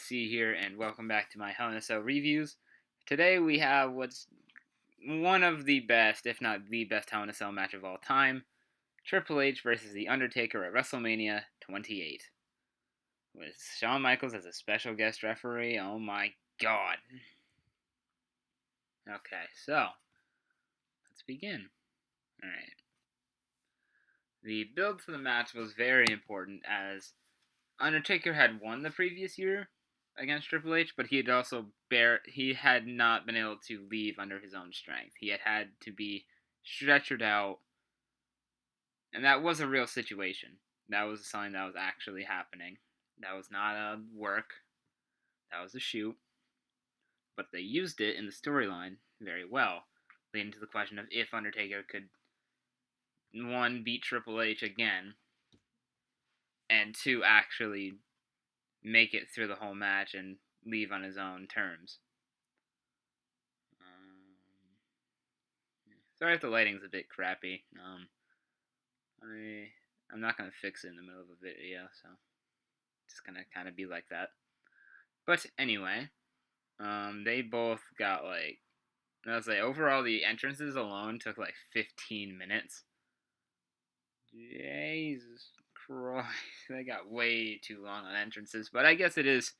C here, and welcome back to my Hell in a Cell reviews. Today we have what's one of the best, if not the best, Hell in a Cell match of all time: Triple H versus The Undertaker at Wrestlemania 28, with Shawn Michaels as a special guest referee. Oh my god. Okay, so let's begin. Alright. The build to the match was very important, as Undertaker had won the previous year against Triple H, but he had not been able to leave under his own strength. He had to be stretchered out, and that was a real situation. That was something that was actually happening. That was not a work. That was a shoot. But they used it in the storyline very well, leading to the question of if Undertaker could, one, beat Triple H again, and two, actually make it through the whole match and leave on his own terms. Sorry if the lighting's a bit crappy. I'm not going to fix it in the middle of a video, so it's just going to kind of be like that. But anyway, they both got overall the entrances alone took 15 minutes. Jesus Christ, they got way too long on entrances, but I guess it is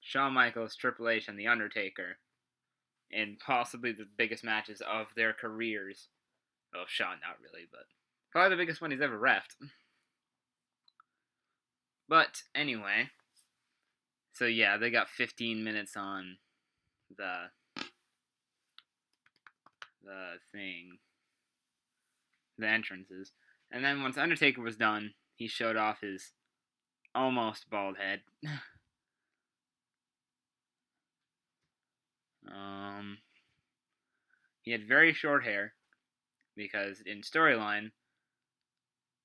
Shawn Michaels, Triple H, and The Undertaker, and possibly the biggest matches of their careers. Well, Shawn, not really, but probably the biggest one he's ever reffed. But anyway, so yeah, they got 15 minutes on the entrances. And then once Undertaker was done, he showed off his almost bald head. He had very short hair, because in storyline,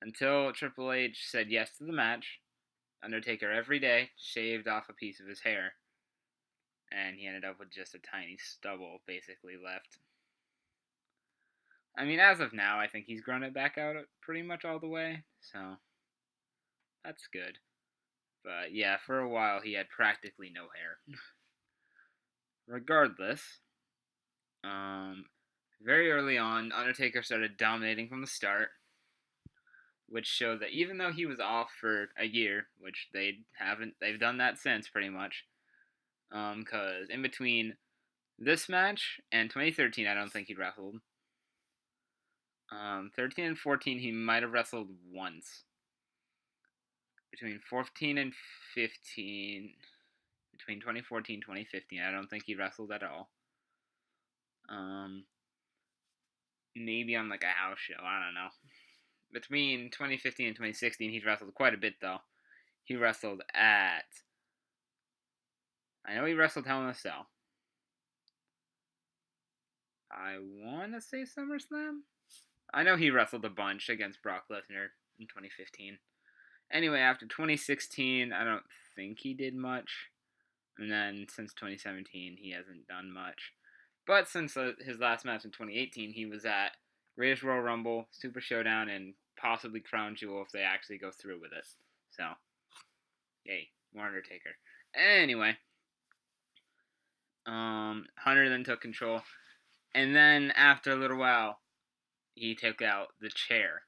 until Triple H said yes to the match, Undertaker every day shaved off a piece of his hair, and he ended up with just a tiny stubble basically left. I mean, as of now, I think he's grown it back out pretty much all the way, so that's good. But yeah, for a while he had practically no hair. Regardless, very early on, Undertaker started dominating from the start, which showed that even though he was off for a year, which they've done that since pretty much, because in between this match and 2013, I don't think he wrestled. 13 and 14, he might have wrestled once. Between 14 and 15, between 2014 and 2015, I don't think he wrestled at all. Maybe on a house show, I don't know. Between 2015 and 2016, he's wrestled quite a bit, though. He wrestled at... I know he wrestled Hell in a Cell. I want to say SummerSlam? I know he wrestled a bunch against Brock Lesnar in 2015. Anyway, after 2016, I don't think he did much. And then since 2017, he hasn't done much. But since his last match in 2018, he was at Greatest Royal Rumble, Super Showdown, and possibly Crown Jewel if they actually go through with it. So, yay, more Undertaker. Anyway, Hunter then took control. And then after a little while, he took out the chair.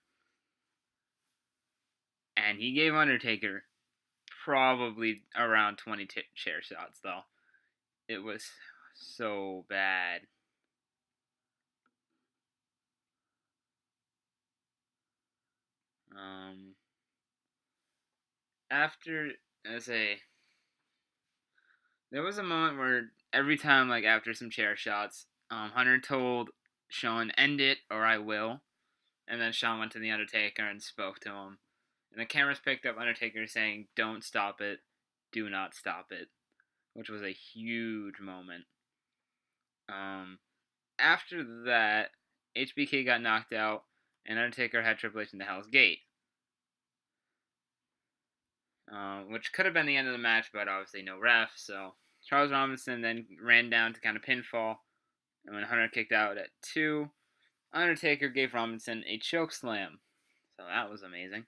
And he gave Undertaker probably around 20 chair shots, though. It was so bad. There was a moment where every time, after some chair shots, Hunter told Shawn, "End it, or I will." And then Shawn went to The Undertaker and spoke to him. And the cameras picked up Undertaker saying, "Don't stop it. Do not stop it." Which was a huge moment. After that, HBK got knocked out, and Undertaker had Triple H in the Hell's Gate. Which could have been the end of the match, but obviously no ref, so Charles Robinson then ran down to kind of pinfall, and when Hunter kicked out at 2, Undertaker gave Robinson a choke slam. So that was amazing.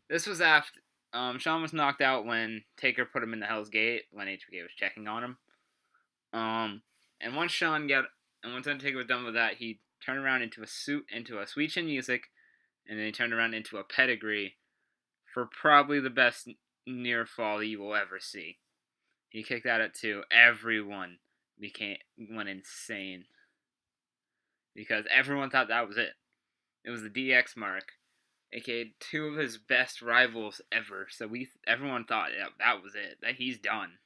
This was after Shawn was knocked out when Taker put him in the Hell's Gate when HBK was checking on him. And once Undertaker was done with that, he turned around into a Sweet Chin Music, and then he turned around into a Pedigree for probably the best near fall that you will ever see. He kicked out at 2. Everyone went insane because everyone thought that was it. It was the DX mark, aka 2 of his best rivals ever. So everyone thought that was it, that he's done.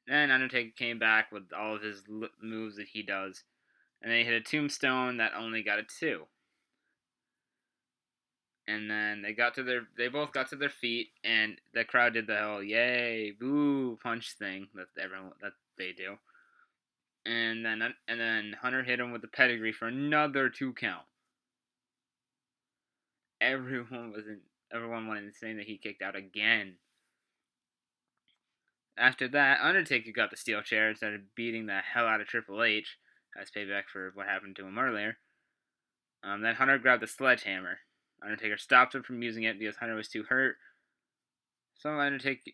Then Undertaker came back with all of his moves that he does, and they hit a tombstone that only got a 2. And then they both got to their feet, and the crowd did the whole yay, boo, punch thing that they do. And then Hunter hit him with the pedigree for another 2 count. Everyone went insane that he kicked out again. After that, Undertaker got the steel chair and started beating the hell out of Triple H as payback for what happened to him earlier. Then Hunter grabbed the sledgehammer. Undertaker stopped him from using it because Hunter was too hurt. So Undertaker,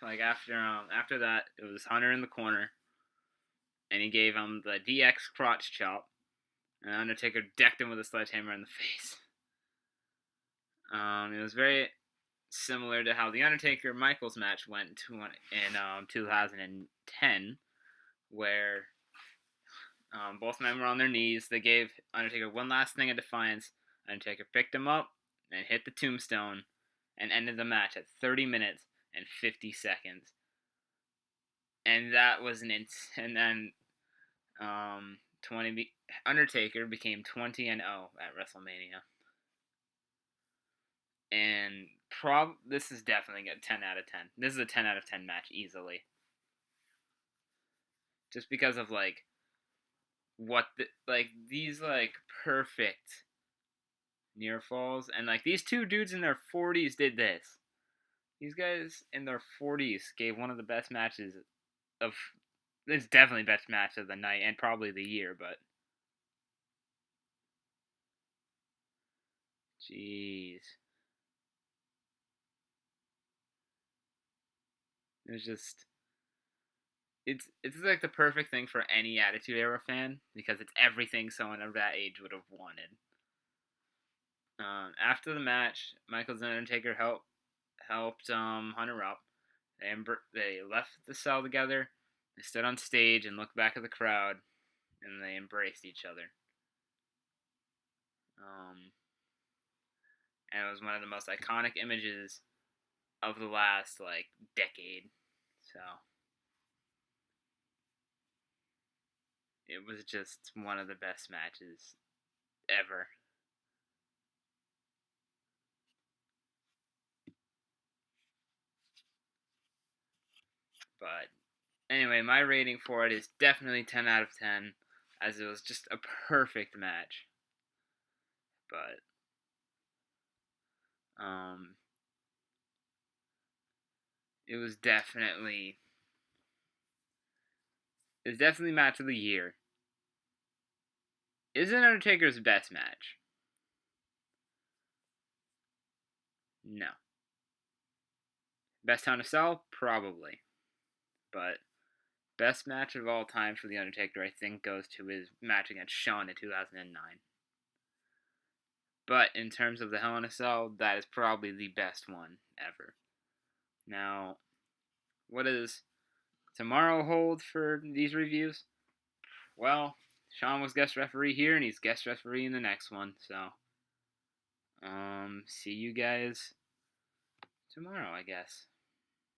after that, it was Hunter in the corner, and he gave him the DX crotch chop, and Undertaker decked him with a sledgehammer in the face. It was very similar to how the Undertaker-Michaels match went in 2010, where both men were on their knees. They gave Undertaker one last thing of defiance. Undertaker picked him up and hit the tombstone and ended the match at 30 minutes and 50 seconds. And that was and then Undertaker became 20-0 at WrestleMania. And this is definitely a 10 out of 10. This is a 10 out of 10 match easily. Just because of these perfect near falls, and these 2 dudes in their 40s did this. These guys in their 40s gave one of the best matches of. It's definitely best match of the night and probably the year, but. Jeez. It's just. It's like the perfect thing for any Attitude Era fan because it's everything someone of that age would have wanted. After the match, Michaels and Undertaker helped Hunter up. They left the cell together. They stood on stage and looked back at the crowd, and they embraced each other. And it was one of the most iconic images of the last decade. So it was just one of the best matches ever. But anyway, my rating for it is definitely 10 out of 10, as it was just a perfect match. But it was definitely match of the year. Is it Undertaker's best match? No. Best Hell in a Cell? Probably. But best match of all time for The Undertaker, I think, goes to his match against Shawn in 2009. But in terms of the Hell in a Cell, that is probably the best one ever. Now, what does tomorrow hold for these reviews? Well, Shawn was guest referee here, and he's guest referee in the next one. So, see you guys tomorrow, I guess.